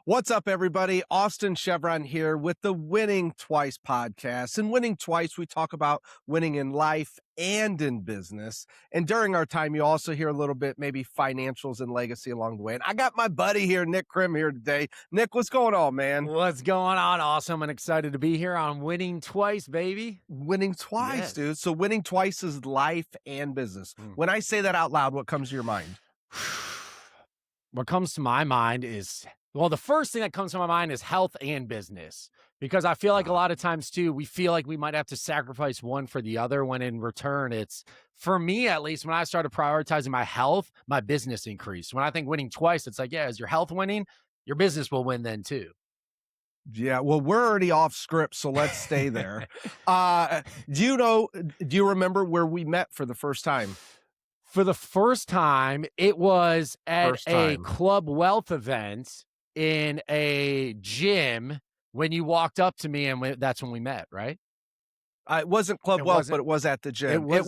What's up, everybody? Austin Cheviron here with the Winning Twice podcast. And Winning Twice, we talk about winning in life and in business. And during our time, you also hear a little bit, maybe financials and legacy along the way. And I got my buddy here, Nick Krem, here today. Nick, what's going on, man? What's going on? Awesome. I'm excited to be here on Winning Twice, baby. Winning twice, Yes. dude. So winning twice is life and business. When I say that out loud, what comes to your mind? What comes to my mind is, well, the first thing that comes to my mind is health and business, because I feel like a lot of times too, we feel like we might have to sacrifice one for the other, when in return, it's, for me at least, when I started prioritizing my health, my business increased. When I think winning twice, it's like, yeah, is your health winning? Your business will win then too. Yeah, well, we're already off script, so let's stay there. Do you remember where we met for the first time? For the first time, it was at First a time. Club Wealth event in a gym when you walked up to me, and that's when we met, right? It wasn't Club It Wealth, wasn't- but it was at the gym. it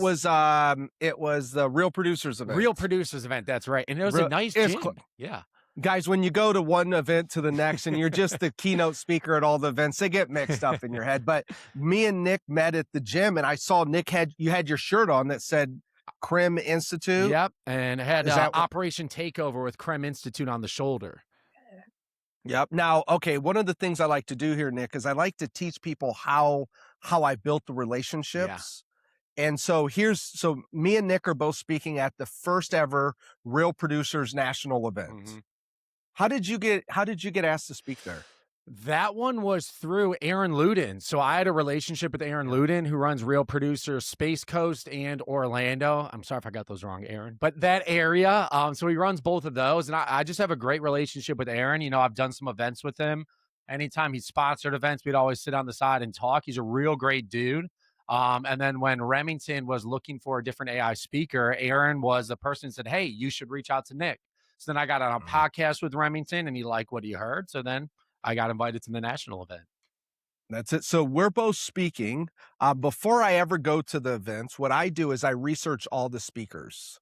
It was the Real Producers event. Real Producers event, that's right. And it was Real- a nice it's gym. Yeah. Guys, when you go to one event to the next and you're just the keynote speaker at all the events, they get mixed up in your head. But me and Nick met at the gym, and I saw Nick had your shirt on that said Krem Institute. Yep. And it had Is that what- Operation Takeover with Krem Institute on the shoulder. Yep. Now, okay, one of the things I like to do here, Nick, is I like to teach people how I built the relationships. And so so me and Nick are both speaking at the first ever Real Producers National event. Mhm. How did you get asked to speak there? That one was through Aaron Luden. So I had a relationship with Aaron Luden, who runs Real Producers Space Coast and Orlando. I'm sorry if I got those wrong, Aaron, but that area. So he runs both of those. And I just have a great relationship with Aaron. You know, I've done some events with him. Anytime he's sponsored events, we'd always sit on the side and talk. He's a real great dude. And then when Remington was looking for a different AI speaker, Aaron was the person who said, hey, you should reach out to Nick. So then I got on a podcast with Remington, and he liked what he heard. So then I got invited to the national event. That's it. So we're both speaking. Before I ever go to the events, what I do is I research all the speakers.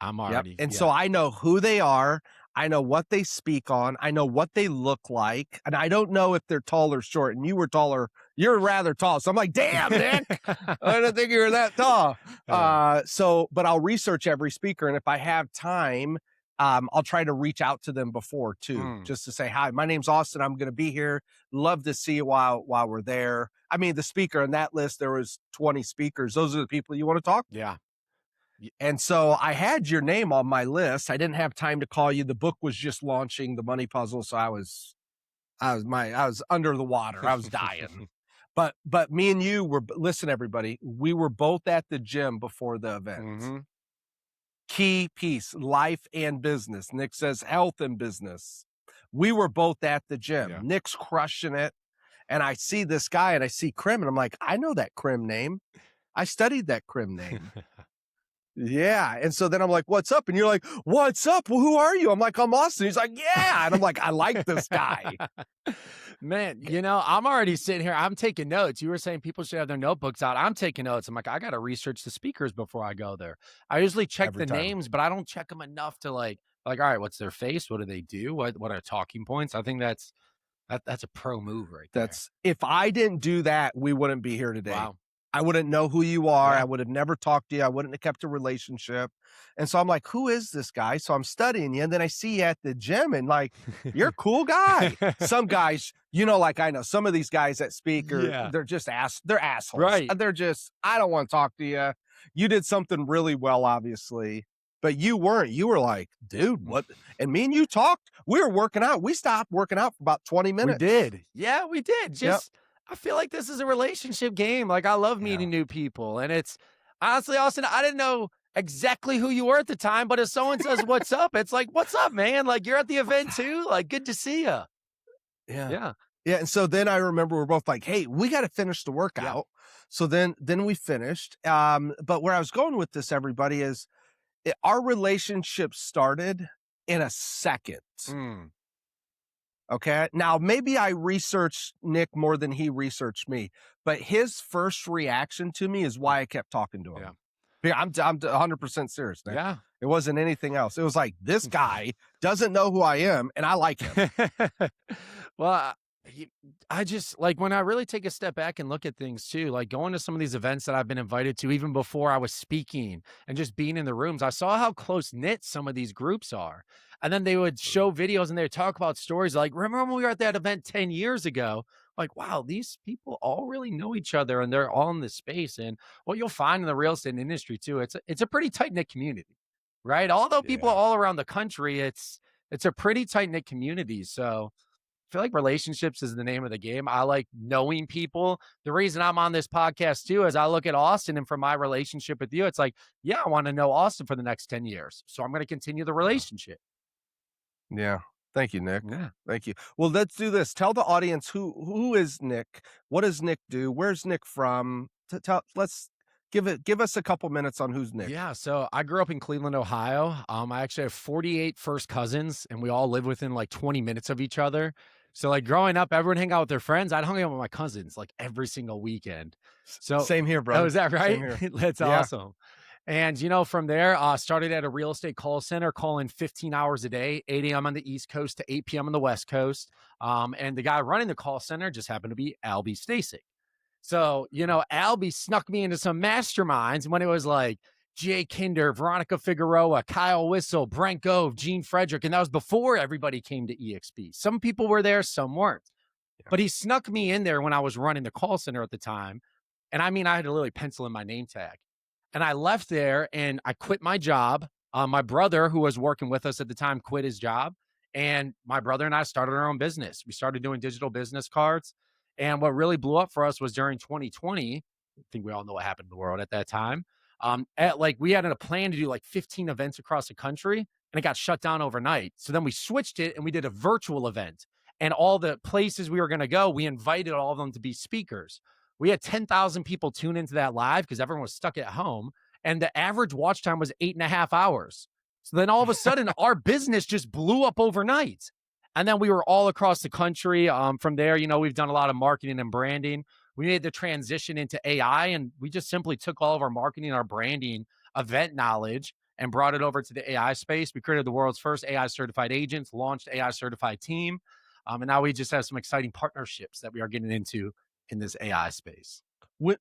I'm already. And yeah. so I know who they are. I know what they speak on. I know what they look like. And I don't know if they're tall or short. And you were taller. You're rather tall. So I'm like, damn, Nick, I didn't think you were that tall. But I'll research every speaker. And if I have time, I'll try to reach out to them before too, just to say, hi, my name's Austin. I'm going to be here. Love to see you while we're there. I mean, the speaker on that list, there was 20 speakers. Those are the people you want to talk to. Yeah. And so I had your name on my list. I didn't have time to call you. The book was just launching, The Money Puzzle. So I was under the water. I was dying. But me and you listen, everybody, we were both at the gym before the event. Mm-hmm. Key piece, life and business. Nick says health and business. We were both at the gym. Yeah. Nick's crushing it. And I see this guy and I see Krem, and I'm like, I know that Krem name. I studied that Krem name. Yeah. And so then I'm like, what's up? And you're like, what's up? Well, who are you? I'm like, I'm Austin. He's like, yeah. And I'm like, I like this guy. Man, you know, I'm already sitting here. I'm taking notes. You were saying people should have their notebooks out. I'm taking notes. I'm like, I got to research the speakers before I go there. I usually check Every the time. names, but I don't check them enough to like, all right, what's their face? What do they do? What are talking points? I think that's a pro move right there. If I didn't do that, we wouldn't be here today. Wow. I wouldn't know who you are. Yeah. I would have never talked to you. I wouldn't have kept a relationship. And so I'm like, who is this guy? So I'm studying you. And then I see you at the gym, and like, you're a cool guy. Some guys, you know, like I know some of these guys that speak they're just they're assholes. Right. They're just, I don't want to talk to you. You did something really well, obviously, but you weren't. You were like, dude, what? And me and you talked. We were working out. We stopped working out for about 20 minutes. We did. Yeah, we did. I feel like this is a relationship game. Like, I love meeting new people. And it's honestly, Austin, I didn't know exactly who you were at the time, but if someone says, what's up? It's like, what's up, man? Like, you're at the event too. Like, good to see you. Yeah. And so then I remember we're both like, hey, we got to finish the workout. Yeah. So then we finished. But where I was going with this, everybody, is our relationship started in a second. Okay. Now, maybe I researched Nick more than he researched me, but his first reaction to me is why I kept talking to him. Yeah. Yeah, I'm 100% serious, Nick. Yeah. It wasn't anything else. It was like, this guy doesn't know who I am, and I like him. Well, I just like when I really take a step back and look at things too, like going to some of these events that I've been invited to, even before I was speaking and just being in the rooms, I saw how close knit some of these groups are. And then they would show videos and they would talk about stories like, remember when we were at that event 10 years ago? Like, wow, these people all really know each other and they're all in this space. And what you'll find in the real estate industry too, it's a pretty tight knit community, right? Although people Yeah. all around the country, it's a pretty tight knit community. So I feel like relationships is the name of the game. I like knowing people. The reason I'm on this podcast too is I look at Austin, and from my relationship with you, it's like, yeah, I want to know Austin for the next 10 years. So I'm going to continue the relationship. Yeah. Thank you, Nick. Yeah. Thank you. Well, let's do this. Tell the audience who is Nick? What does Nick do? Where's Nick from? Let's give us a couple minutes on who's Nick. Yeah. So I grew up in Cleveland, Ohio. I actually have 48 first cousins, and we all live within like 20 minutes of each other. So like growing up, everyone hang out with their friends. I'd hang out with my cousins like every single weekend. So Same here, bro. oh, is that right? That's Yeah. awesome. And, from there, started at a real estate call center, calling 15 hours a day, 8 a.m. on the East Coast to 8 p.m. on the West Coast. And the guy running the call center just happened to be Albie Stasic. So, Albie snuck me into some masterminds when it was like Jay Kinder, Veronica Figueroa, Kyle Whistle, Brent Gove, Gene Frederick. And that was before everybody came to EXP. Some people were there, some weren't. Yeah. But he snuck me in there when I was running the call center at the time. And I mean, I had to literally pencil in my name tag. And I left there and I quit my job. My brother, who was working with us at the time, quit his job. And my brother and I started our own business. We started doing digital business cards. And what really blew up for us was during 2020. I think we all know what happened in the world at that time. We had a plan to do like 15 events across the country, and it got shut down overnight. So then we switched it and we did a virtual event. And all the places we were going to go, we invited all of them to be speakers. We had 10,000 people tune into that live because everyone was stuck at home. And the average watch time was 8.5 hours. So then all of a sudden, our business just blew up overnight. And then we were all across the country. From there, we've done a lot of marketing and branding. We made the transition into AI, and we just simply took all of our marketing, our branding, event knowledge, and brought it over to the AI space. We created the world's first AI certified agents, launched AI certified team. And now we just have some exciting partnerships that we are getting into in this AI space. What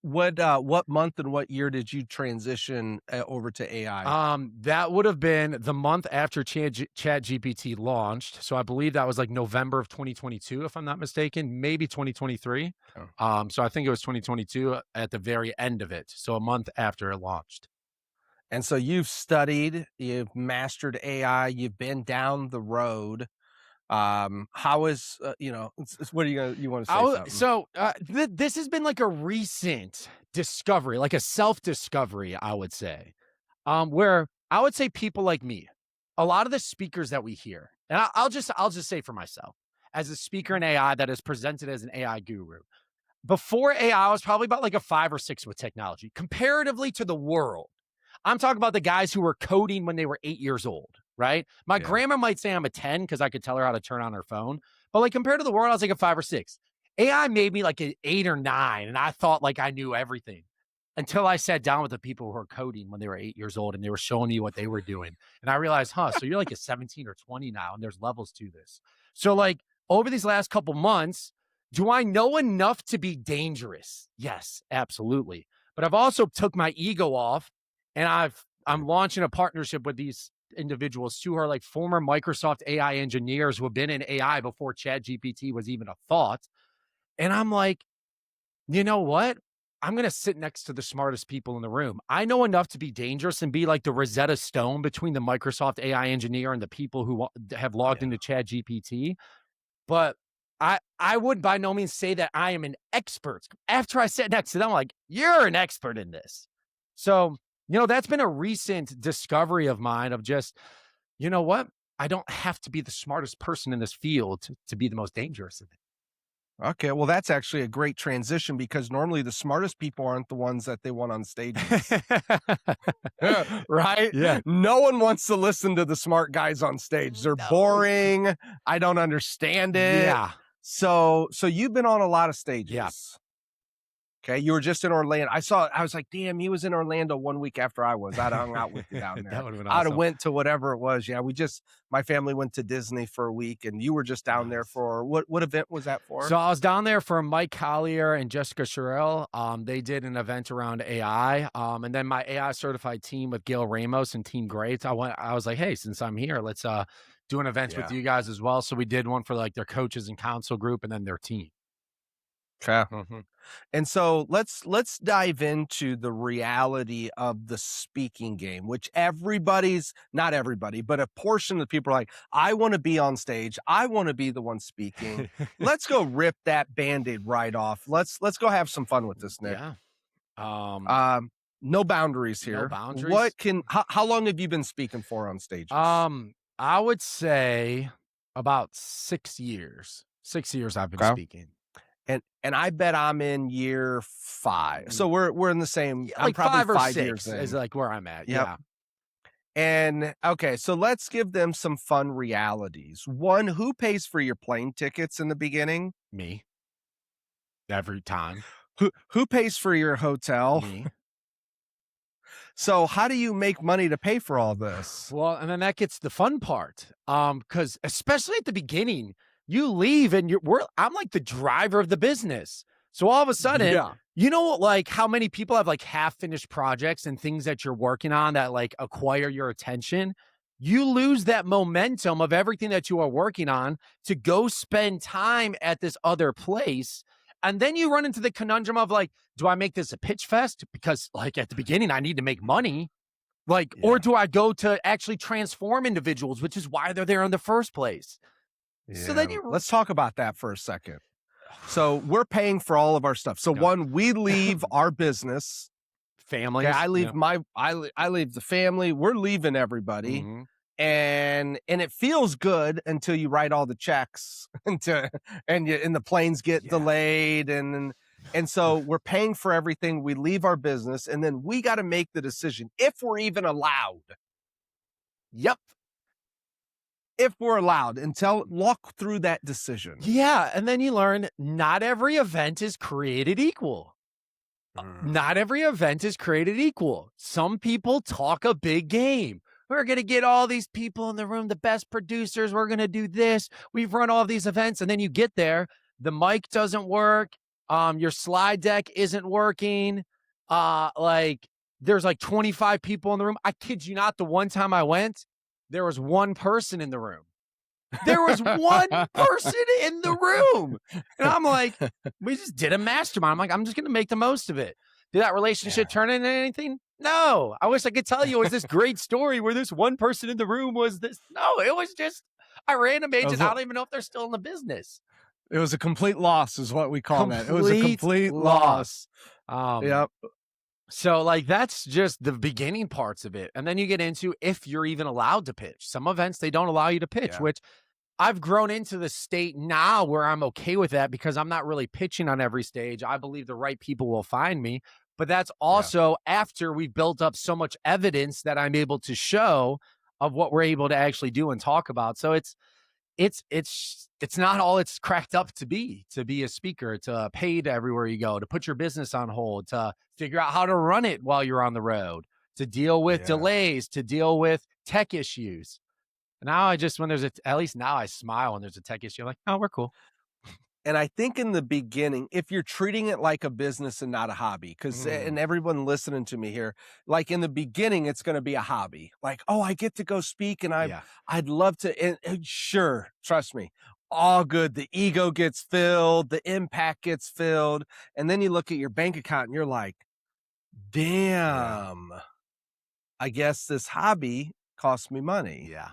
month and what year did you transition over to AI? That would have been the month after ChatGPT launched. So I believe that was like November of 2022, if I'm not mistaken, maybe 2023. Oh. So I think it was 2022 at the very end of it. So a month after it launched. And so you've studied, you've mastered AI, you've been down the road. How is what are you want to say something? So this has been like a recent discovery, like a self-discovery, I would say, where I would say people like me, a lot of the speakers that we hear, and I'll just say for myself, as a speaker in AI that is presented as an AI guru, before AI, I was probably about like a 5 or 6 with technology comparatively to the world. I'm talking about the guys who were coding when they were 8 years old, right? My grandma might say I'm a 10 because I could tell her how to turn on her phone. But like compared to the world, I was like a 5 or 6. AI made me like an 8 or 9. And I thought like I knew everything until I sat down with the people who were coding when they were 8 years old and they were showing me what they were doing. And I realized, so you're like a 17 or 20 now, and there's levels to this. So like over these last couple months, do I know enough to be dangerous? Yes, absolutely. But I've also took my ego off. And I'm launching a partnership with these individuals who are like former Microsoft AI engineers who have been in AI before ChatGPT was even a thought. And I'm like, you know what? I'm going to sit next to the smartest people in the room. I know enough to be dangerous and be like the Rosetta Stone between the Microsoft AI engineer and the people who have logged into ChatGPT. But I would by no means say that I am an expert. After I sat next to them, I'm like, you're an expert in this. So that's been a recent discovery of mine of just, you know what? I don't have to be the smartest person in this field to be the most dangerous in it. Okay, well, that's actually a great transition because normally the smartest people aren't the ones that they want on stages. Right? Yeah. No one wants to listen to the smart guys on stage. They're boring. I don't understand it. Yeah. So you've been on a lot of stages. Yeah. Okay, you were just in Orlando. I was like, damn, he was in Orlando 1 week after I was. I'd have hung out with you down there. That would have been I'd have awesome. went to whatever it was. Yeah, my family went to Disney for a week, and you were just down there Nice. for what event was that for? So I was down there for Mike Collier and Jessica Sherrill. They did an event around AI. And then my AI certified team with Gail Ramos and Team Greats. I was like, hey, since I'm here, let's do an event with you guys as well. So we did one for like their coaches and council group and then their team. Okay. Mm-hmm. And so let's dive into the reality of the speaking game, which not everybody, but a portion of the people are like, I want to be on stage. I want to be the one speaking. Let's go rip that Band-Aid right off. Let's go have some fun with this, Nick. Yeah. No boundaries here. No boundaries. How long have you been speaking for on stages? I would say about 6 years. 6 years I've been speaking. And I bet I'm in year 5. So we're in the same. Yeah, I'm like probably 5 or 5 6 years in. is like where I'm at. Yep. Yeah. And okay, so let's give them some fun realities. One, who pays for your plane tickets in the beginning? Me. Every time. Who pays for your hotel? Me. So how do you make money to pay for all this? Well, and then that gets the fun part. Because especially at the beginning, you leave and I'm like the driver of the business. So all of a sudden, you know, like how many people have like half finished projects and things that you're working on that like acquire your attention. You lose that momentum of everything that you are working on to go spend time at this other place. And then you run into the conundrum of like, do I make this a pitch fest? Because like at the beginning, I need to make money. Like, or do I go to actually transform individuals, which is why they're there in the first place? Yeah. So then let's talk about that for a second. So we're paying for all of our stuff. So one, we leave our business, families. Okay, I leave the family. We're leaving everybody, and it feels good until you write all the checks, and the planes get delayed, and so we're paying for everything. We leave our business, and then we got to make the decision if we're even allowed. Yep. If we're allowed, walk through that decision. Yeah. And then you learn not every event is created equal. Not every event is created equal. Some people talk a big game. We're going to get all these people in the room, the best producers. We're going to do this. We've run all these events. And then you get there, the mic doesn't work. Your slide deck isn't working. Like there's like 25 people in the room. I kid you not. The one time I went, there was one person in the room. There was one person in the room. And I'm like, we just did a mastermind. I'm like, I'm just going to make the most of it. Did that relationship turn into anything? No. I wish I could tell you it was this great story where this one person in the room was this. No, it was just a random agent. I don't even know if they're still in the business. It was a complete loss is what we call that. It was a complete loss. Yep. So like, that's just the beginning parts of it. And then you get into if you're even allowed to pitch. Some events, they don't allow you to pitch, which I've grown into the state now where I'm okay with that because I'm not really pitching on every stage. I believe the right people will find me. But that's also after we've built up so much evidence that I'm able to show of what we're able to actually do and talk about. So it's not all it's cracked up to be a speaker, to paid everywhere you go, to put your business on hold, to figure out how to run it while you're on the road, to deal with delays, to deal with tech issues. Now at least now I smile when there's a tech issue. I'm like, oh, we're cool. And I think in the beginning, if you're treating it like a business and not a hobby, because and everyone listening to me here, like in the beginning, it's going to be a hobby. Like, oh, I get to go speak, and I'd love to. And sure, trust me, all good. The ego gets filled, the impact gets filled, and then you look at your bank account and you're like, damn, I guess this hobby cost me money. Yeah.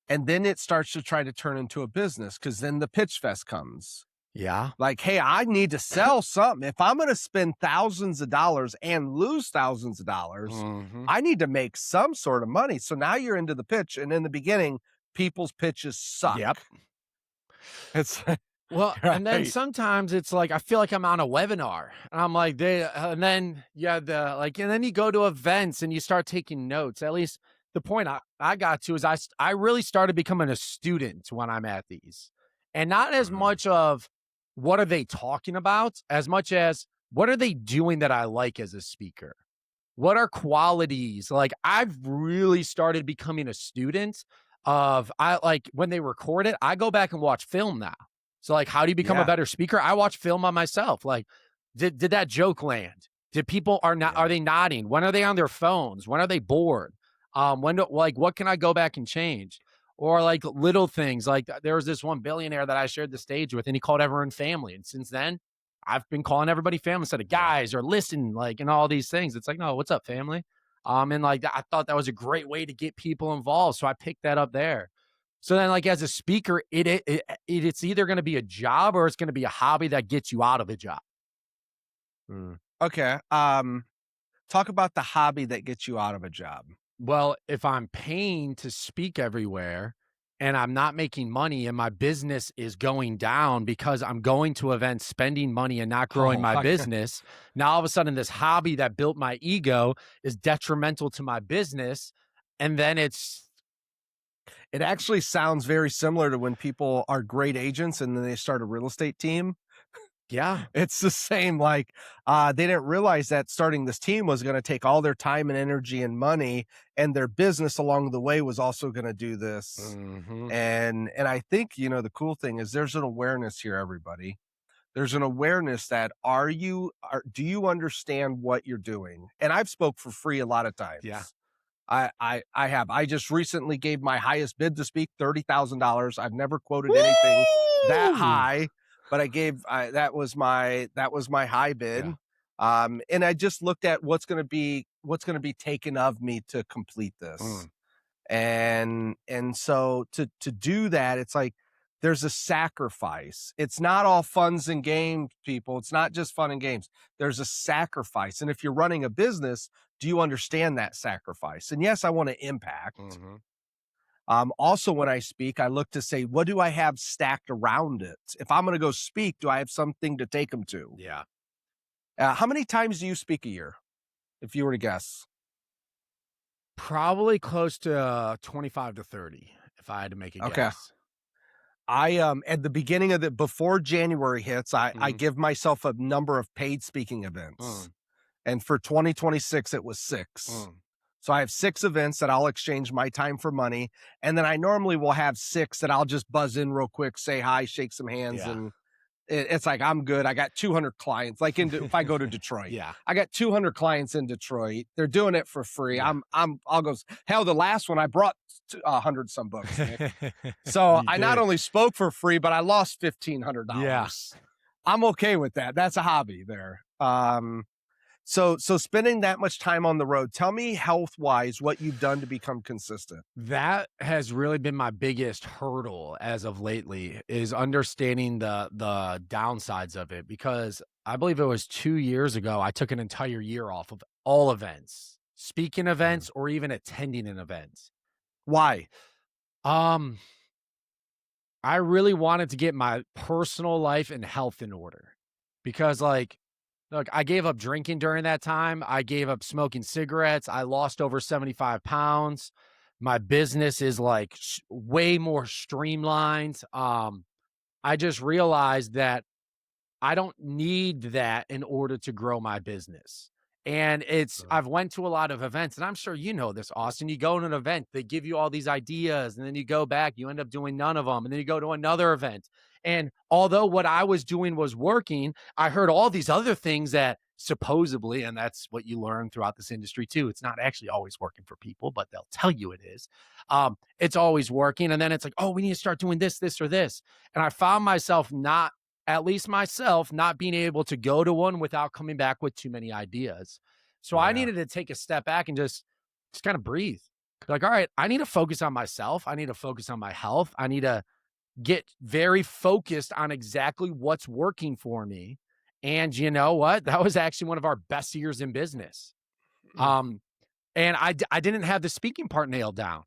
And then it starts to try to turn into a business because then the pitch fest comes. Yeah. Like, hey, I need to sell something. If I'm going to spend thousands of dollars and lose thousands of dollars, I need to make some sort of money. So now you're into the pitch. And in the beginning, people's pitches suck. Yep. It's well, and then sometimes it's like, I feel like I'm on a webinar and I'm like, and then you go to events and you start taking notes. At least the point I got to is I really started becoming a student when I'm at these, and not as much of what are they talking about as much as what are they doing that I like as a speaker? What are qualities? Like, I've really started becoming a student of, I like when they record it, I go back and watch film now. So like, how do you become a Yeah. better speaker? I watch film on myself. Like, did that joke land? Did people are they nodding? When are they on their phones? When are they bored? What can I go back and change? Or like little things, like there was this one billionaire that I shared the stage with, and he called everyone family. And since then, I've been calling everybody family instead of guys or listen, like, and all these things. It's like, no, what's up, family? And like I thought that was a great way to get people involved. So I picked that up there. So then, like, as a speaker, it's either going to be a job or it's going to be a hobby that gets you out of a job. Okay. Talk about the hobby that gets you out of a job. Well, if I'm paying to speak everywhere and I'm not making money and my business is going down because I'm going to events, spending money and not growing my business, now all of a sudden this hobby that built my ego is detrimental to my business. And then it actually sounds very similar to when people are great agents and then they start a real estate team. Yeah. It's the same. Like, they didn't realize that starting this team was going to take all their time and energy and money, and their business along the way was also going to do this. And I think, the cool thing is there's an awareness here, everybody. There's an awareness that do you understand what you're doing? And I've spoke for free a lot of times. Yeah. I have. I just recently gave my highest bid to speak, $30,000. I've never quoted anything that high, but I gave, that was my high bid. Yeah. And I just looked at what's going to be taken of me to complete this. And so to do that, it's like, there's a sacrifice. It's not all funs and games, people. It's not just fun and games. There's a sacrifice. And if you're running a business, do you understand that sacrifice? And yes, I want to impact. Also, when I speak, I look to say, what do I have stacked around it? If I'm going to go speak, do I have something to take them to? Yeah. How many times do you speak a year, if you were to guess? Probably close to 25 to 30, if I had to make a guess. I at the beginning of before January hits, I give myself a number of paid speaking events. And for 2026, it was 6. So I have 6 events that I'll exchange my time for money. And then I normally will have 6 that I'll just buzz in real quick, say hi, shake some hands. Yeah. And it's like, I'm good. I got 200 clients. Like if I go to Detroit, I got 200 clients in Detroit. They're doing it for free. Yeah. I'll go, hell, the last one I brought 100 some bucks. So I not only spoke for free, but I lost $1,500. Yeah. I'm okay with that. That's a hobby there. So spending that much time on the road, tell me health-wise what you've done to become consistent. That has really been my biggest hurdle as of lately, is understanding the downsides of it, because I believe it was 2 years ago, I took an entire year off of all events, speaking events, or even attending an event. Why? I really wanted to get my personal life and health in order, because look, I gave up drinking during that time. I gave up smoking cigarettes. I lost over 75 pounds. My business is like way more streamlined. I just realized that I don't need that in order to grow my business. And I've went to a lot of events, and I'm sure you know this, Austin. You go to an event, they give you all these ideas, and then you go back, you end up doing none of them. And then you go to another event. And although what I was doing was working, I heard all these other things that supposedly, and that's what you learn throughout this industry too, it's not actually always working for people, but they'll tell you it is. It's always working. And then it's like, oh, we need to start doing this, this, or this. And I found myself not being able to go to one without coming back with too many ideas. So I needed to take a step back and just kind of breathe. Like, all right, I need to focus on myself. I need to focus on my health. I need to get very focused on exactly what's working for me. And you know what? That was actually one of our best years in business. And I didn't have the speaking part nailed down.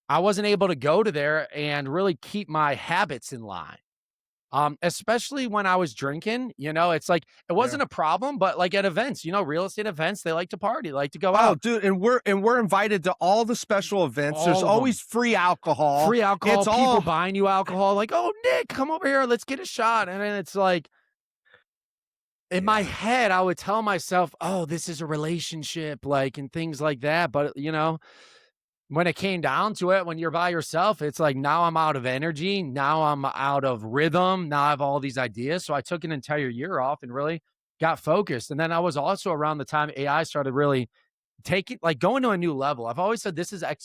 I wasn't able to go to there and really keep my habits in line. Especially when I was drinking, it's like, it wasn't a problem, but like at events, real estate events, they like to party, like to go out. Dude. And we're invited to all the special events. There's always free alcohol. It's people buying you alcohol. Like, oh, Nick, come over here. Let's get a shot. And then it's like, in my head, I would tell myself, oh, this is a relationship, like, and things like that. But, when it came down to it, when you're by yourself, it's like, now I'm out of energy. Now I'm out of rhythm. Now I have all these ideas. So I took an entire year off and really got focused. And then I was also around the time AI started really taking, like, going to a new level. I've always said this is I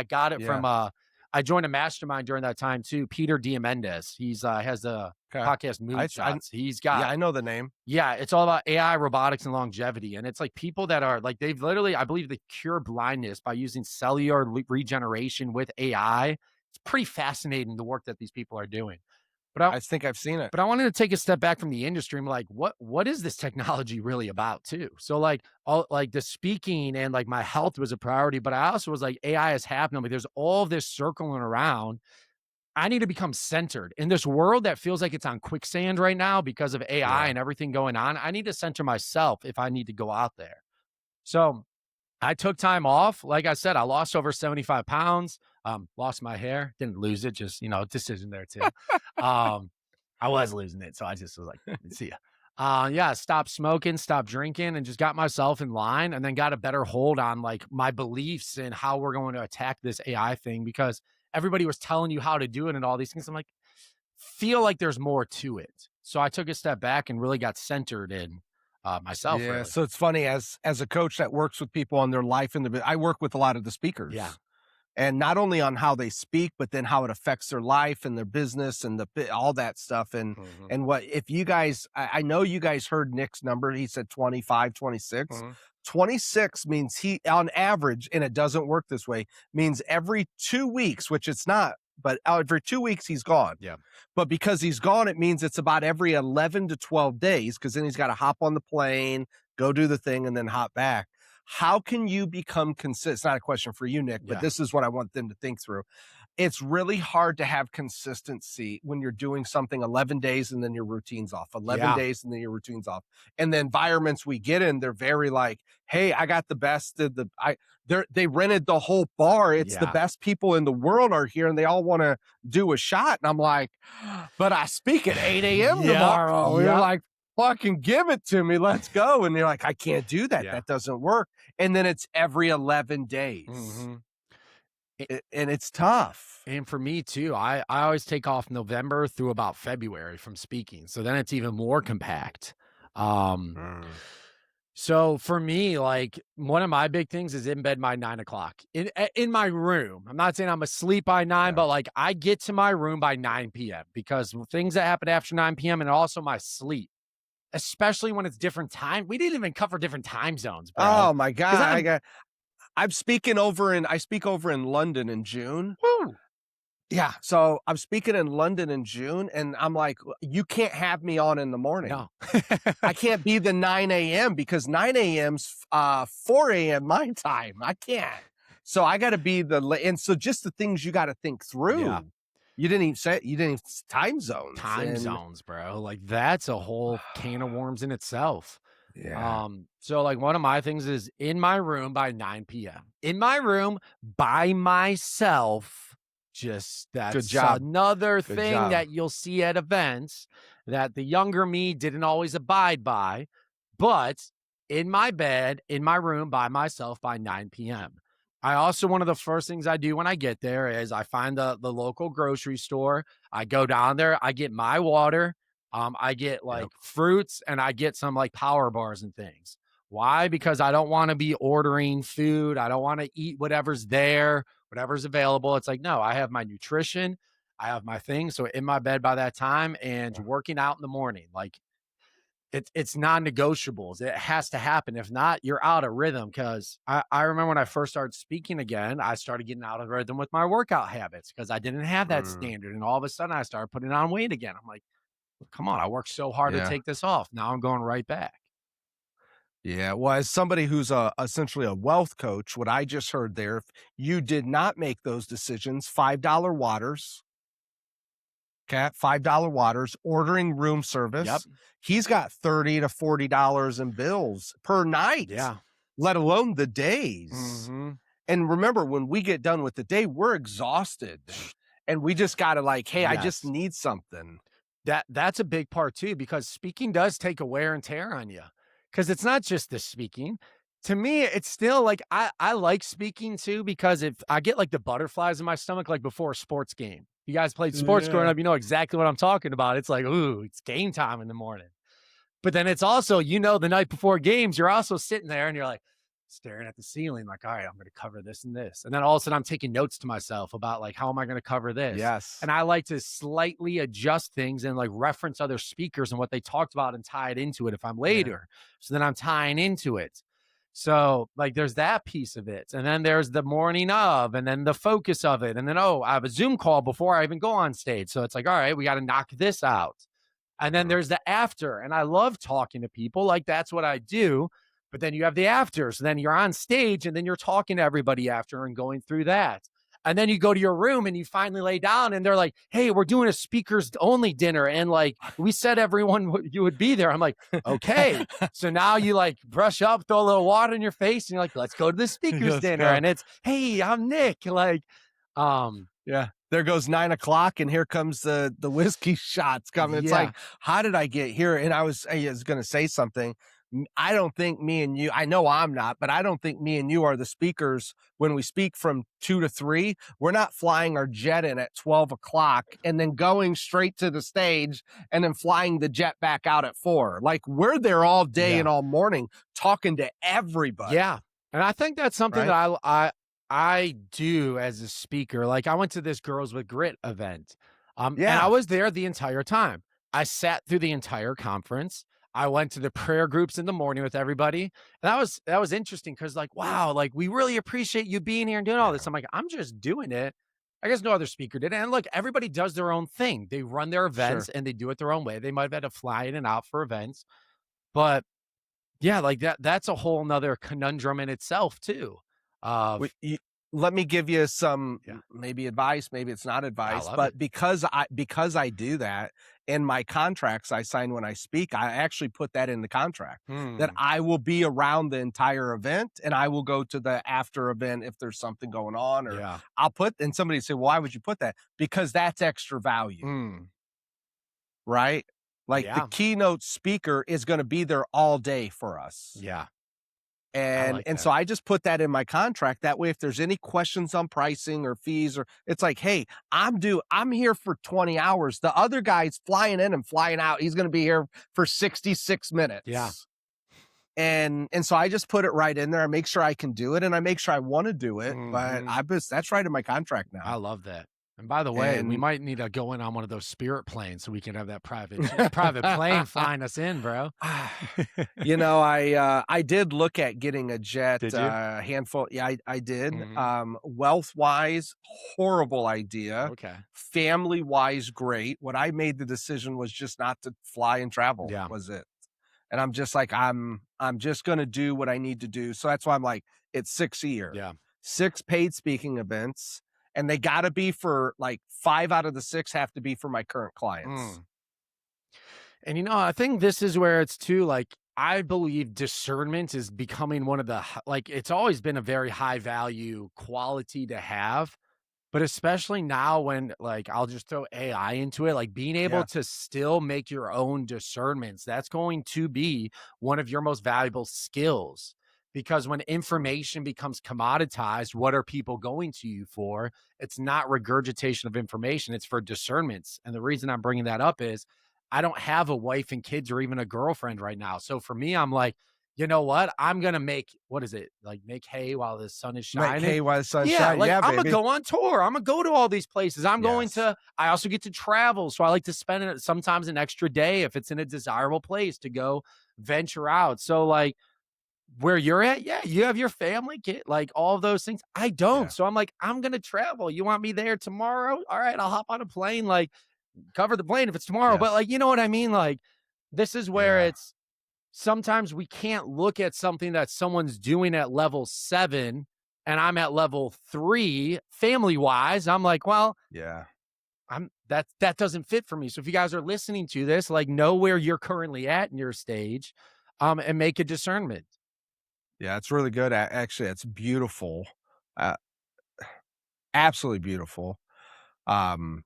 got it from, I joined a mastermind during that time too. Peter Diamandis. He's, has the podcast Moonshots. He's got, I know the name. yeah, it's all about AI, robotics, and longevity. And it's like people that are like, they've literally, I believe, they cure blindness by using cellular regeneration with AI. It's pretty fascinating, the work that these people are doing. But I think I've seen it. But I wanted to take a step back from the industry. I'm like, what is this technology really about too? So like all like the speaking and like my health was a priority, but I also was like, AI is happening. Like there's all this circling around. I need to become centered in this world that feels like it's on quicksand right now because of AI and everything going on. I need to center myself if I need to go out there. So I took time off. Like I said, I lost over 75 pounds, lost my hair, didn't lose it, just, decision there too. I was losing it. So I just was like, see ya. Stopped smoking, stopped drinking, and just got myself in line, and then got a better hold on like my beliefs and how we're going to attack this AI thing, because everybody was telling you how to do it and all these things. I'm like, feel like there's more to it. So I took a step back and really got centered in myself. Yeah. Really. So it's funny, as a coach that works with people on their life I work with a lot of the speakers. Yeah. And not only on how they speak, but then how it affects their life and their business and all that stuff. And what, if you guys, I know you guys heard Nick's number. He said 25, 26. 26 means he, on average, and it doesn't work this way, means every 2 weeks, which it's not, but every 2 weeks he's gone. Yeah. But because he's gone, it means it's about every 11 to 12 days, because then he's got to hop on the plane, go do the thing, and then hop back. How can you become consistent? It's not a question for you, Nick, but this is what I want them to think through. It's really hard to have consistency when you're doing something 11 days and then your routine's off, 11 days and then your routine's off. And the environments we get in, they're very like, hey, I got the best of they rented the whole bar. It's the best people in the world are here and they all want to do a shot. And I'm like, but I speak at 8 a.m. tomorrow. You're like, fucking give it to me. Let's go. And you're like, I can't do that. That doesn't work. And then it's every 11 days. And it's tough. And for me too, I always take off November through about February from speaking. So then it's even more compact. So for me, like one of my big things is in bed by 9 o'clock in my room. I'm not saying I'm asleep by 9, but like I get to my room by 9 p.m. because things that happen after 9 p.m. and also my sleep. Especially when it's different time. We didn't even cover different time zones, bro. Oh my God. I speak over in London in June. Woo. Yeah. So I'm speaking in London in June and I'm like, you can't have me on in the morning. No. I can't be the 9 a.m. because 9 a.m.'s 4 a.m. my time. I can't. So I got to be and so just the things you got to think through. Yeah. You didn't even time zones. Zones, bro. Like that's a whole can of worms in itself. Yeah. So like one of my things is in my room by 9 p.m. In my room by myself. Just that's another thing that you'll see at events that the younger me didn't always abide by. But in my bed, in my room by myself by 9 p.m. I also, one of the first things I do when I get there is I find the local grocery store. I go down there, I get my water, I get like fruits, and I get some like power bars and things. Why? Because I don't want to be ordering food. I don't want to eat whatever's there, whatever's available. It's like, no, I have my nutrition. I have my things. So in my bed by that time and working out in the morning, like it's non-negotiables. It has to happen. If not, you're out of rhythm. Because I remember when I first started speaking again, I started getting out of rhythm with my workout habits because I didn't have that standard. And all of a sudden I started putting on weight again. I'm like, come on, I worked so hard to take this off. Now I'm going right back. Yeah. Well, as somebody who's essentially a wealth coach, what I just heard there, if you did not make those decisions, $5 waters, $5 waters, ordering room service. He's got $30 to $40 in bills per night. Yeah. Let alone the days. And remember, when we get done with the day, we're exhausted. And we just got to like, hey, I just need something. That's a big part too, because speaking does take a wear and tear on you. Because it's not just the speaking. To me, it's still like I like speaking too, because if I get like the butterflies in my stomach, like before a sports game. You guys played sports growing Yeah. up, you know exactly what I'm talking about. It's like, ooh, it's game time in the morning. But then it's also, the night before games, you're also sitting there and you're like staring at the ceiling, like, all right, I'm going to cover this and this. And then all of a sudden I'm taking notes to myself about like, how am I going to cover this? Yes. And I like to slightly adjust things and like reference other speakers and what they talked about and tie it into it if I'm Yeah. later. So then I'm tying into it. So like there's that piece of it. And then there's the morning of, and then the focus of it. And then, oh, I have a Zoom call before I even go on stage. So it's like, all right, we got to knock this out. And then Mhm. there's the after. And I love talking to people. Like that's what I do. But then you have the after. So then you're on stage and then you're talking to everybody after and going through that. And then you go to your room and you finally lay down and they're like, hey, we're doing a speakers only dinner. And like, we said everyone you would be there. I'm like, okay. So now you like brush up, throw a little water in your face and you're like, let's go to the speakers Let's dinner. go. And it's, hey, I'm Nick. Like, Yeah. There goes 9 o'clock, and here comes the whiskey shots coming. It's yeah. like, how did I get here? And I was going to say something. I don't think me and you, I know I'm not, but I don't think me and you are the speakers when we speak from 2 to 3. We're not flying our jet in at 12 o'clock and then going straight to the stage and then flying the jet back out at 4. Like we're there all day Yeah. and all morning talking to everybody. Yeah. And I think that's something Right? that I do as a speaker. Like I went to this Girls with Grit event. And I Yeah. was there the entire time. I sat through the entire conference. I went to the prayer groups in the morning with everybody. And that was interesting because like, wow, like we really appreciate you being here and doing all this. I'm like, I'm just doing it. I guess no other speaker did. And look, everybody does their own thing. They run their events Sure. and they do it their own way. They might have had to fly in and out for events. But yeah, like that's a whole nother conundrum in itself too. Of Let me give you some yeah, maybe advice, maybe it's not I advice, love it. but because I do that in my contracts I sign when I speak, I actually put that in the contract that Hmm. I will be around the entire event and I will go to the after event if there's something going on, or Yeah. I'll put, and somebody say, well, why would you put that? Because that's extra value, Mm. right? Like the Yeah. keynote speaker is going to be there all day for us. Yeah. I And like and that. so I just put that in my contract. That way, if there's any questions on pricing or fees, or it's like, hey, I'm here for 20 hours. The other guy's flying in and flying out. He's going to be here for 66 minutes. Yeah. And so I just put it right in there. I make sure I can do it and I make sure I want to do it. But Mhm. that's right in my contract I now. love that. And by the way, we And might need to go in on one of those Spirit planes so we can have that private plane flying us in, bro. I did look at getting a jet, Did you? handful. Yeah, I did. Mhm. Wealth wise, horrible idea. Okay. Family wise, great. What I made the decision was just not to fly and travel, Yeah. was it. And I'm just like, I'm just gonna do what I need to do. So that's why I'm like, it's 6 a year, Yeah. 6 paid speaking events, and they gotta be for like 5 out of the 6 have to be for my current clients. Mm. And I think this is where it's too like I believe discernment is becoming one of the like it's always been a very high value quality to have, but especially now when like I'll just throw AI into it, like being able Yeah. to still make your own discernments, that's going to be one of your most valuable skills. Because when information becomes commoditized, what are people going to you for? It's not regurgitation of information, it's for discernments. And the reason I'm bringing that up is I don't have a wife and kids or even a girlfriend right now. So for me, I'm like, you know what? I'm going to what is it? Like make hay while the sun is Make shining. hay while the sun Yeah, shines. like Yeah, I'm gonna baby. go on tour. I'm gonna go to all these places. I'm going Yes. to. I also get to travel, so I like to spend sometimes an extra day if it's in a desirable place to go venture out. So like where you're at, yeah, you have your family, kid, like all of those things. I don't, Yeah. so I'm like, I'm gonna travel. You want me there tomorrow? All right, I'll hop on a plane. Like cover the plane if it's tomorrow. But Yes. like, you know what I mean? Like this is where Yeah. it's sometimes we can't look at something that someone's doing at level 7 and I'm at level 3 family wise. I'm like, well, Yeah. that doesn't fit for me. So if you guys are listening to this, like know where you're currently at in your stage, and make a discernment. Yeah. It's really good. Actually, it's beautiful. Uh, absolutely beautiful. Um,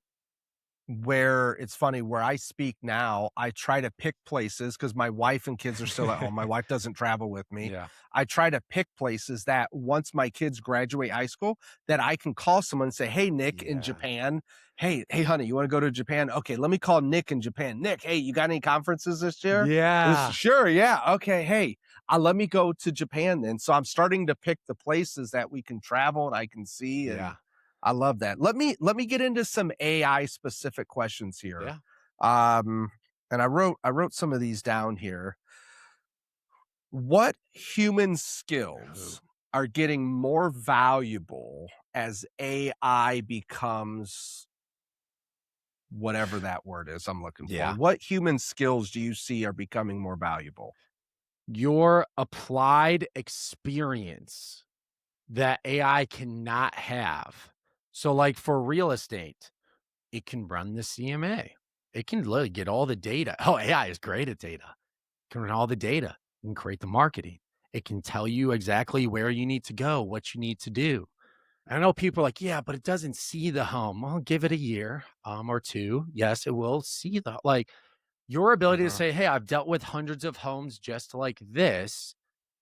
where it's funny, where I speak now, I try to pick places because my wife and kids are still at home. My wife doesn't travel with me. Yeah. I try to pick places that once my kids graduate high school, that I can call someone and say, "Hey, Nick in Yeah. Japan. Hey, honey, you want to go to Japan? Okay, let me call Nick in Japan. Nick, hey, you got any conferences this year? Yeah. Sure, yeah. Okay, hey, let me go to Japan then." So I'm starting to pick the places that we can travel and I can see, and Yeah. I love that. Let me get into some AI specific questions here. Yeah. And I wrote some of these down here. What human skills are getting more valuable as AI becomes whatever that word is I'm looking for? Yeah. What human skills do you see are becoming more valuable? Your applied experience that AI cannot have. So, like for real estate, it can run the CMA. It can literally get all the data. Oh, AI is great at data. It can run all the data and create the marketing. It can tell you exactly where you need to go, what you need to do. I know people are like, yeah, but it doesn't see the home. Well, give it a year or two. Yes, it will see the like your ability to Mhm. say, hey, I've dealt with hundreds of homes just like this.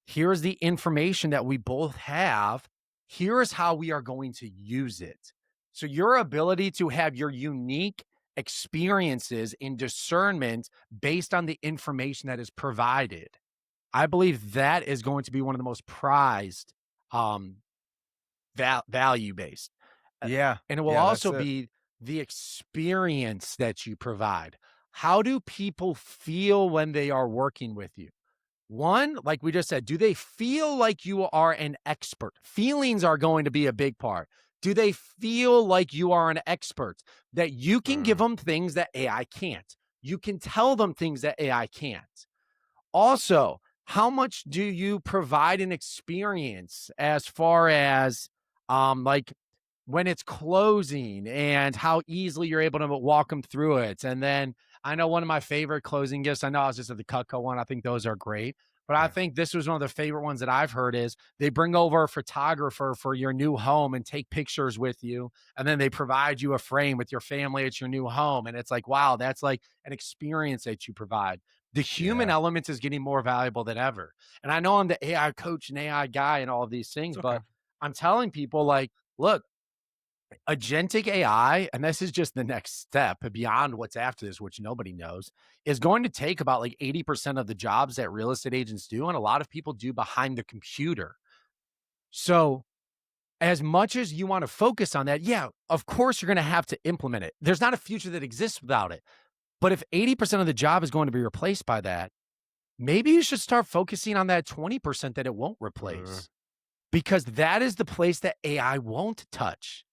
Here's the information that we both have. Here's how we are going to use it. So, your ability to have your unique experiences in discernment based on the information that is provided, I believe that is going to be one of the most prized um, value based. Yeah. And it will Yeah, that's also it. be the experience that you provide. How do people feel when they are working with you? One, like we just said, do they feel like you are an expert? Feelings are going to be a big part. Do they feel like you are an expert, that you can give Mm. them things that AI can't? You can tell them things that AI can't. Also, how much do you provide an experience as far as like when it's closing and how easily you're able to walk them through it? And then I know one of my favorite closing gifts, I know I was just at the Cutco one. I think those are great. But I Yeah. think this was one of the favorite ones that I've heard is they bring over a photographer for your new home and take pictures with you. And then they provide you a frame with your family at your new home. And it's like, wow, that's like an experience that you provide. The human Yeah. element is getting more valuable than ever. And I know I'm the AI coach and AI guy and all of these things, It's okay. but I'm telling people like, look, agentic AI, and this is just the next step beyond what's after this, which nobody knows, is going to take about like 80% of the jobs that real estate agents do. And a lot of people do behind the computer. So, as much as you want to focus on that, yeah, of course, you're going to have to implement it. There's not a future that exists without it. But if 80% of the job is going to be replaced by that, maybe you should start focusing on that 20% that it won't Mm. replace, because that is the place that AI won't touch.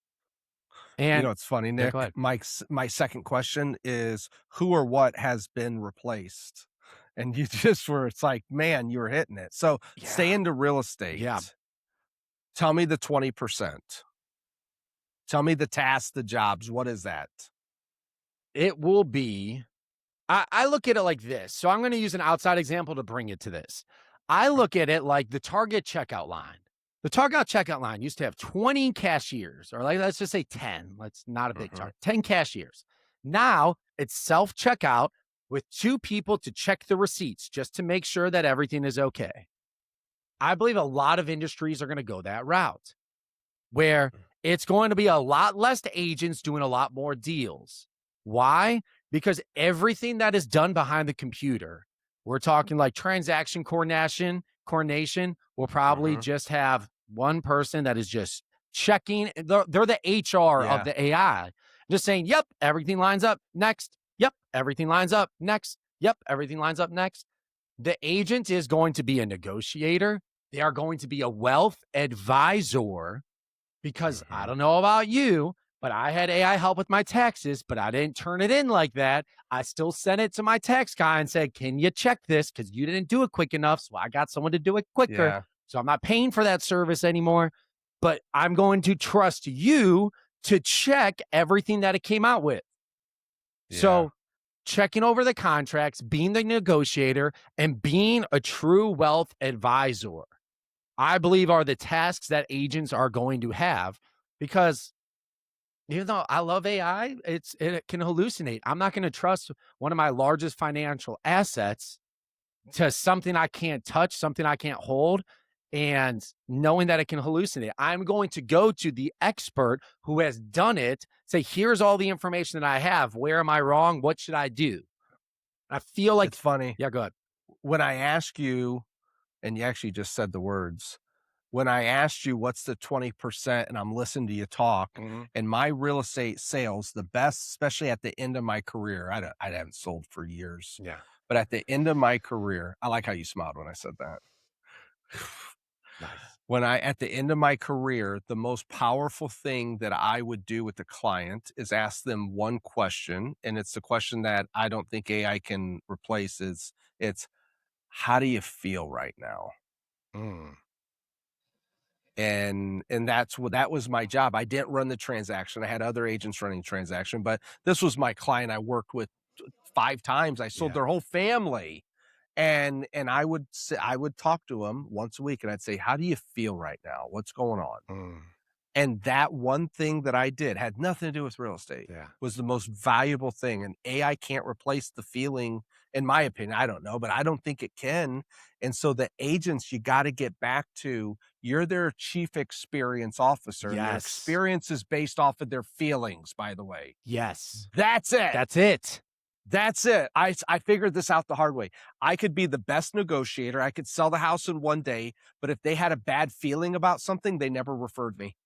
You And know, it's funny, yeah, go Nick. ahead. My second question is who or what has been replaced? And you just were, it's like, man, you were hitting it. So stay Yeah. into real Yeah. estate. Tell me the 20%. Tell me the tasks, the jobs. What is that? It will be, I look at it like this. So I'm going to use an outside example to bring it to this. I look at it like the Target checkout line. The Target checkout line used to have 20 cashiers, or like, let's just say 10. Let's not a big Mhm. target, 10 cashiers. Now it's self checkout with 2 people to check the receipts just to make sure that everything is okay. I believe a lot of industries are going to go that route where it's going to be a lot less agents doing a lot more deals. Why? Because everything that is done behind the computer, we're talking like transaction coordination will probably Mhm. just have one person that is just checking. They're the HR of Yeah. the AI, just saying, yep, everything lines up next. Yep, everything lines up next. Yep, everything lines up next. The agent is going to be a negotiator. They are going to be a wealth advisor, because I Mhm. don't know about you, but I had AI help with my taxes, but I didn't turn it in like that. I still sent it to my tax guy and said, can you check this? Because you didn't do it quick enough. So I got someone to do it quicker. Yeah. So I'm not paying for that service anymore, but I'm going to trust you to check everything that it came out with. Yeah. So checking over the contracts, being the negotiator, and being a true wealth advisor, I believe are the tasks that agents are going to have, because Even though I love AI, it can hallucinate. I'm not going to trust one of my largest financial assets to something I can't touch, something I can't hold, and knowing that it can hallucinate. I'm going to go to the expert who has done it, say, here's all the information that I have. Where am I wrong? What should I do? I feel like, It's funny. yeah, go ahead. When I ask you, and you actually just said the words, when I asked you what's the 20% and I'm listening to you talk, and my real estate sales, the best, especially at the end of my career, I haven't sold for years. Yeah. But at the end of my career, I like how you smiled when I said that. Nice. At the end of my career, the most powerful thing that I would do with the client is ask them one question. And it's the question that I don't think AI can replace. It's how do you feel right now? And that was my job. I didn't run the transaction. I had other agents running the transaction, but this was my client I worked with 5 times. I sold their whole family. And I would talk to them once a week and I'd say, how do you feel right now? What's going on? And that one thing that I did had nothing to do with real estate. Was the most valuable thing. And AI can't replace the feeling, in my opinion. I don't know, but I don't think it can. And so the agents, you got to get back to, you're their chief experience officer. Yes. Their experience is based off of their feelings, by the way. Yes. That's it. That's it. That's it. I figured this out the hard way. I could be the best negotiator. I could sell the house in one day, but if they had a bad feeling about something, they never referred me.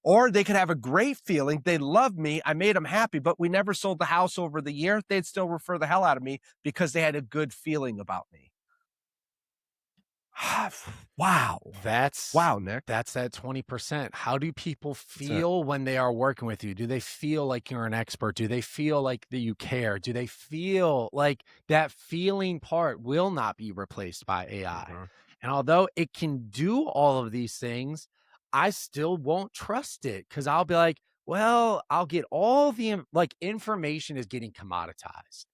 Or they could have a great feeling. They loved me. I made them happy, but we never sold the house over the year. They'd still refer the hell out of me because they had a good feeling about me. Wow. Wow, Nick. That's that 20%. How do people feel when they are working with you? Do they feel like you're an expert? Do they feel like that you care? Do they feel like that feeling part will not be replaced by AI? And although it can do all of these things, I still won't trust it because I'll be like, well, I'll get all the information is getting commoditized.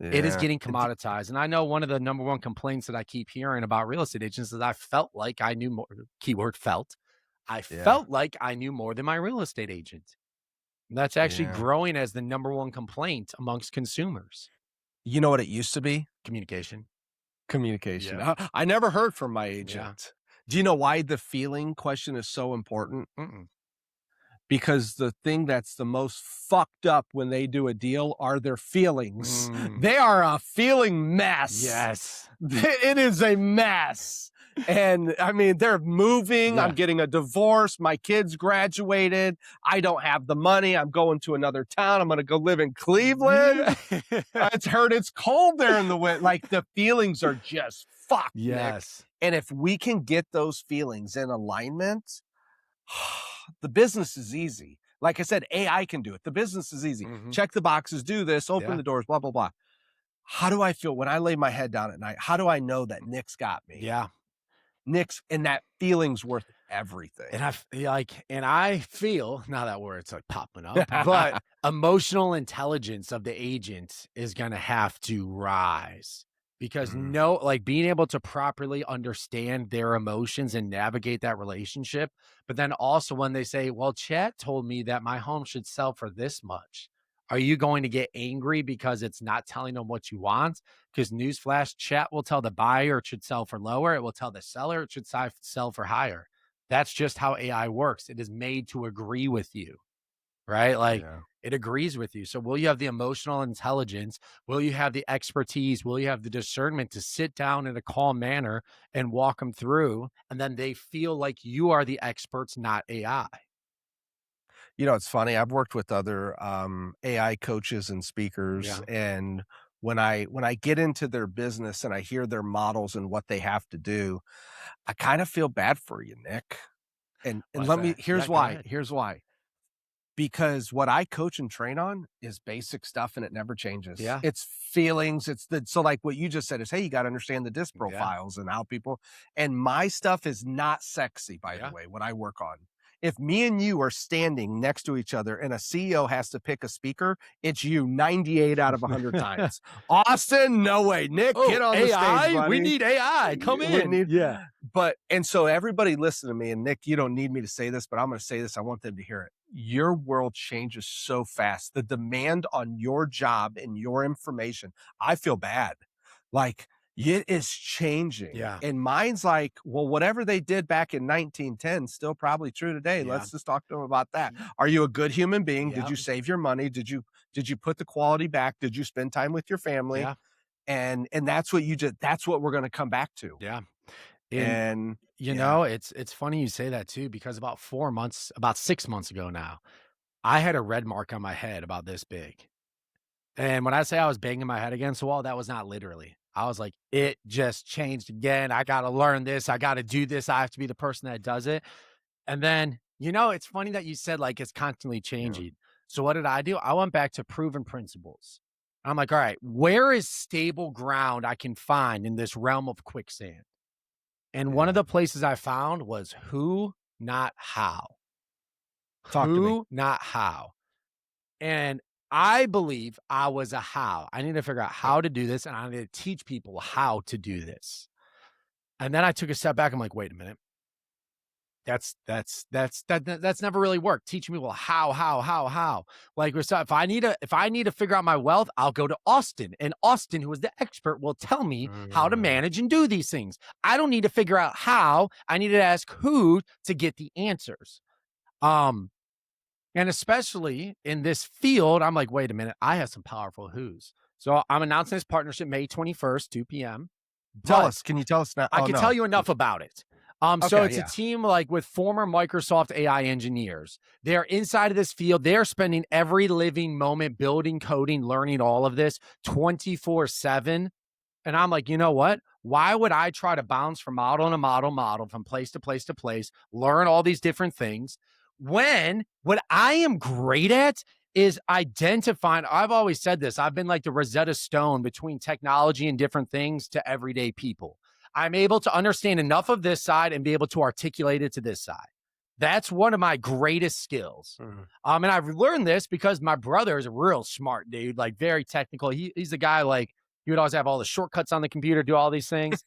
It is getting commoditized. And I know one of the number one complaints that I keep hearing about real estate agents is I felt like I knew more, keyword felt. I felt like I knew more than my real estate agent. And that's actually growing as the number one complaint amongst consumers. You know what it used to be? Communication. Yeah. I never heard from my agent. Yeah. Do you know why the feeling question is so important? Because the thing that's the most fucked up when they do a deal are their feelings. They are a feeling mess. Yes. It is a mess. And I mean, they're moving. I'm getting a divorce. My kids graduated. I don't have the money. I'm going to another town. I'm going to go live in Cleveland. It's heard it's cold there in the winter. Like the feelings are just fucked. Yes. Nick. And if we can get those feelings in alignment, the business is easy. Like I said, AI can do it. The business is easy. Check the boxes, do this, open the doors, blah, blah, blah. How do I feel when I lay my head down at night? How do I know that Nick's got me? Yeah. Nick's, and that feeling's worth everything. And I feel, now that word's like popping up, but emotional intelligence of the agent is going to have to rise. Because being able to properly understand their emotions and navigate that relationship. But then also when they say, well, chat told me that my home should sell for this much. Are you going to get angry because it's not telling them what you want? Because newsflash, chat will tell the buyer it should sell for lower. It will tell the seller it should sell for higher. That's just how AI works. It is made to agree with you, right? It agrees with you. So will you have the emotional intelligence? Will you have the expertise? Will you have the discernment to sit down in a calm manner and walk them through? And then they feel like you are the experts, not AI. You know, it's funny. I've worked with other AI coaches and speakers. And when I get into their business and I hear their models and what they have to do, I kind of feel bad for you, Nick. And here's why. Because what I coach and train on is basic stuff and it never changes. Yeah. It's feelings. So like what you just said is, hey, you got to understand the disc profiles and how people, and my stuff is not sexy, by the way, what I work on. If me and you are standing next to each other and a CEO has to pick a speaker, it's you 98 out of 100 times. Austin, no way. Nick, get on the stage, buddy. We need AI. Come in. And so everybody listen to me, and Nick, you don't need me to say this, but I'm going to say this. I want them to hear it. your world changes so fast. The demand on your job and your information, I feel bad. Like, it is changing. Yeah. And mine's like, well, whatever they did back in 1910 still probably true today. Yeah. Let's just talk to them about that. Are you a good human being? Yeah. Did you save your money? Did you put the quality back? Did you spend time with your family? Yeah. And that's what that's what we're going to come back to. Yeah. And you know, it's funny you say that too, because about 6 months ago now, I had a red mark on my head about this big. And when I say I was banging my head against the wall, that was not literally. I was like, it just changed again. I got to learn this. I got to do this. I have to be the person that does it. And then, you know, it's funny that you said like it's constantly changing. So what did I do? I went back to proven principles. I'm like, all right, where is stable ground I can find in this realm of quicksand? And one of the places I found was who, not how. Talk to me. Who, not how. And I believe I was a how. I need to figure out how to do this, and I need to teach people how to do this. And then I took a step back. I'm like, wait a minute. That's never really worked. Teaching people how. Like, if I need to figure out my wealth, I'll go to Austin, and Austin, who is the expert, will tell me how to manage and do these things. I don't need to figure out how. I need to ask who to get the answers. And especially in this field, I'm like, wait a minute, I have some powerful who's. So I'm announcing this partnership May 21st, 2 p.m. Can you tell us now? I can tell you enough about it. So it's a team like with former Microsoft AI engineers. They're inside of this field. They're spending every living moment building, coding, learning all of this 24/7. And I'm like, you know what? Why would I try to bounce from model to model, from place to place to place, learn all these different things, when what I am great at is identifying? I've always said this. I've been like the Rosetta Stone between technology and different things to everyday people. I'm able to understand enough of this side and be able to articulate it to this side. That's one of my greatest skills. And I've learned this because my brother is a real smart dude, like very technical. He's the guy, like, he would always have all the shortcuts on the computer, do all these things.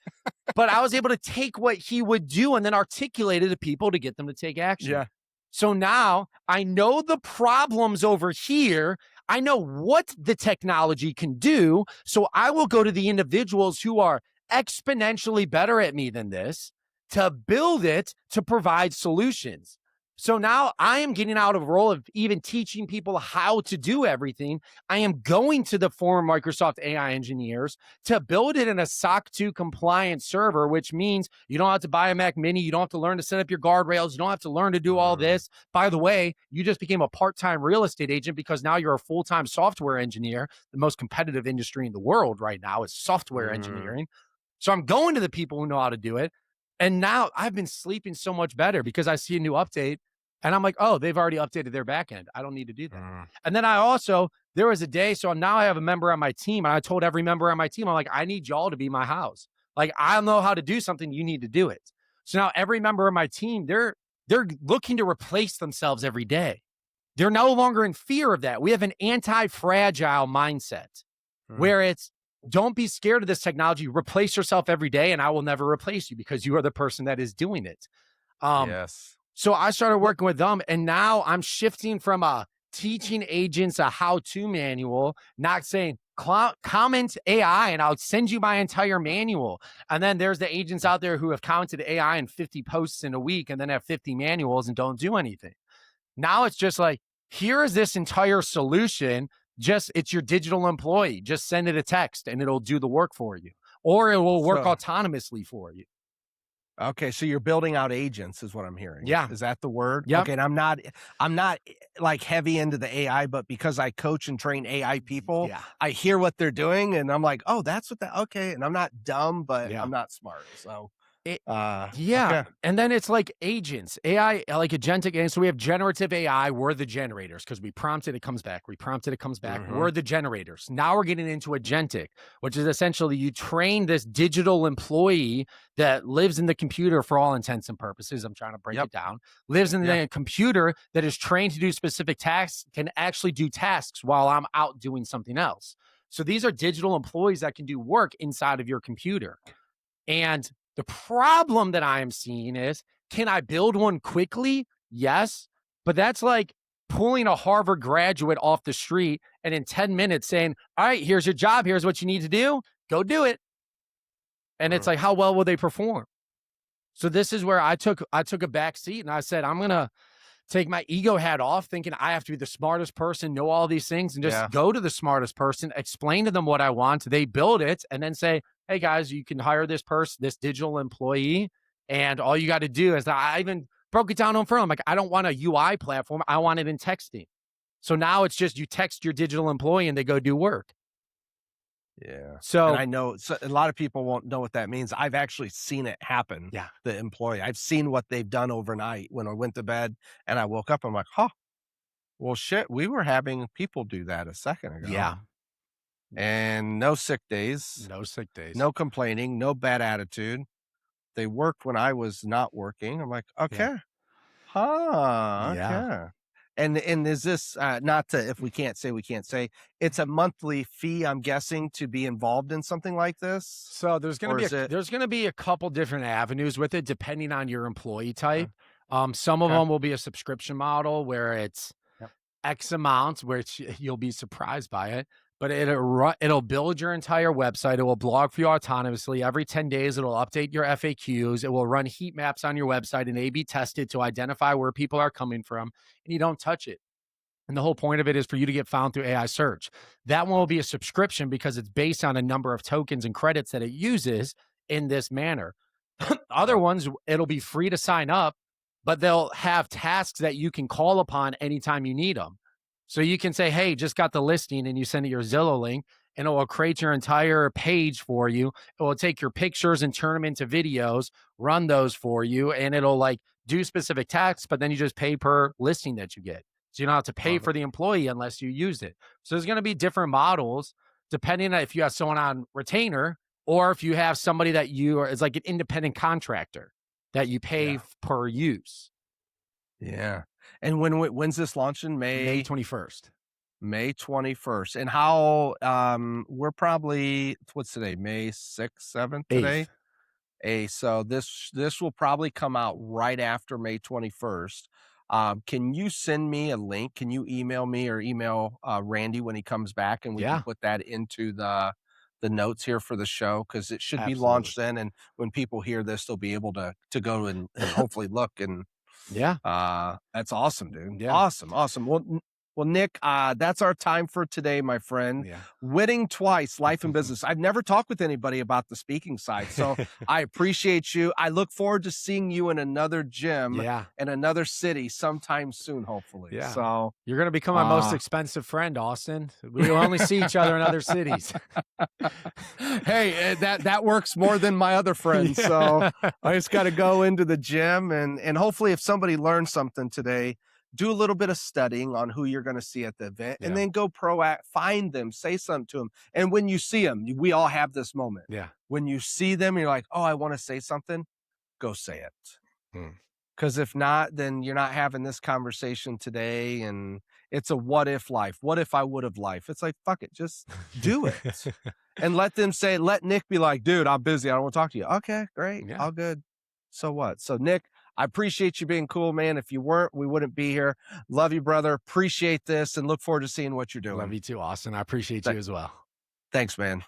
But I was able to take what he would do and then articulate it to people to get them to take action. Yeah. So now I know the problems over here. I know what the technology can do. So I will go to the individuals who are exponentially better at me than this to build it to provide solutions. So now I am getting out of a role of even teaching people how to do everything. I am going to the former Microsoft AI engineers to build it in a SOC 2 compliant server, which means you don't have to buy a Mac Mini. You don't have to learn to set up your guardrails. You don't have to learn to do all this. By the way, you just became a part-time real estate agent because now you're a full-time software engineer. The most competitive industry in the world right now is software engineering. So I'm going to the people who know how to do it. And now I've been sleeping so much better because I see a new update and I'm like, oh, they've already updated their back end. I don't need to do that. And then there was a day, so now I have a member on my team and I told every member on my team, I'm like, I need y'all to be my house. Like, I know how to do something. You need to do it. So now every member of my team, they're looking to replace themselves every day. They're no longer in fear of that. We have an anti-fragile mindset where it's, don't be scared of this technology. Replace yourself every day, and I will never replace you because you are the person that is doing it. So I started working with them, and now I'm shifting from teaching agents a how-to manual, not saying comment AI, and I'll send you my entire manual. And then there's the agents out there who have commented AI in 50 posts in a week and then have 50 manuals and don't do anything. Now it's just like, here is this entire solution. It's your digital employee. Just send it a text and it'll do the work for you, or it will work autonomously for you. Okay, so you're building out agents is what I'm hearing. Yeah. Is that the word? Yep. Okay, and I'm not like heavy into the AI, but because I coach and train AI people, I hear what they're doing and I'm like, oh, that's what okay. And I'm not dumb, but I'm not smart. So okay. And then it's like agents, AI, like agentic. And so we have generative AI. We're the generators because we prompted, it comes back. We prompted, it comes back. We're the generators. Now we're getting into agentic, which is essentially you train this digital employee that lives in the computer for all intents and purposes. I'm trying to break it down. Lives in the computer that is trained to do specific tasks, can actually do tasks while I'm out doing something else. So these are digital employees that can do work inside of your computer. And the problem that I am seeing is, can I build one quickly? Yes. But that's like pulling a Harvard graduate off the street and in 10 minutes saying, all right, here's your job. Here's what you need to do. Go do it. And it's like, how well will they perform? So this is where I took a back seat and I said, I'm going to take my ego hat off, thinking I have to be the smartest person, know all these things, and just go to the smartest person, explain to them what I want. They build it and then say, hey guys, you can hire this person, this digital employee. And all you got to do is, I even broke it down on film. Like, I don't want a UI platform. I want it in texting. So now it's just, you text your digital employee and they go do work. Yeah. So and I know a lot of people won't know what that means. I've actually seen it happen. Yeah. The employee, I've seen what they've done overnight when I went to bed and I woke up. I'm like, huh, well, shit, we were having people do that a second ago. Yeah. And no sick days, No sick days, no complaining, no bad attitude. They worked when I was not working. I'm like, okay. Huh. Yeah. Okay. And is this not to, if we can't say, it's a monthly fee, I'm guessing, to be involved in something like this? So there's going to be a couple different avenues with it, depending on your employee type. Some of them will be a subscription model where it's X amount, which you'll be surprised by it. But it'll build your entire website. It will blog for you autonomously. Every 10 days, it'll update your FAQs. It will run heat maps on your website and A/B test it to identify where people are coming from, and you don't touch it. And the whole point of it is for you to get found through AI search. That one will be a subscription because it's based on a number of tokens and credits that it uses in this manner. Other ones, it'll be free to sign up, but they'll have tasks that you can call upon anytime you need them. So you can say, hey, just got the listing, and you send it your Zillow link, and it will create your entire page for you. It will take your pictures and turn them into videos, run those for you, and it'll like do specific tasks, but then you just pay per listing that you get. So you don't have to pay for the employee unless you use it. So there's going to be different models depending on if you have someone on retainer or if you have somebody that is like an independent contractor that you pay per use. Yeah. And when's this launching? May 21st. May 21st. And how, we're probably, what's today? May 6th, 7th today? 8th. So this will probably come out right after May 21st. Can you send me a link? Can you email me or email Randy when he comes back, and we can put that into the notes here for the show? Because it should be launched then. And when people hear this, they'll be able to go and hopefully look and that's awesome, dude. Yeah. Awesome. Well, Nick, that's our time for today, my friend. Yeah. Winning twice, life and business. I've never talked with anybody about the speaking side, so I appreciate you. I look forward to seeing you in another gym in another city sometime soon, hopefully. Yeah. So you're going to become my most expensive friend, Austin. We only see each other in other cities. Hey, that works more than my other friends. So I just got to go into the gym and hopefully if somebody learned something today, do a little bit of studying on who you're going to see at the event and then go find them, say something to them. And when you see them, we all have this moment. Yeah. When you see them, you're like, oh, I want to say something. Go say it. Because if not, then you're not having this conversation today. And it's a what if life. What if I would have life? It's like, fuck it. Just do it. And let Nick be like, dude, I'm busy. I don't want to talk to you. Okay, great. Yeah. All good. So what? So Nick, I appreciate you being cool, man. If you weren't, we wouldn't be here. Love you, brother. Appreciate this and look forward to seeing what you're doing. Love you too, Austin. I appreciate you as well. Thanks, man.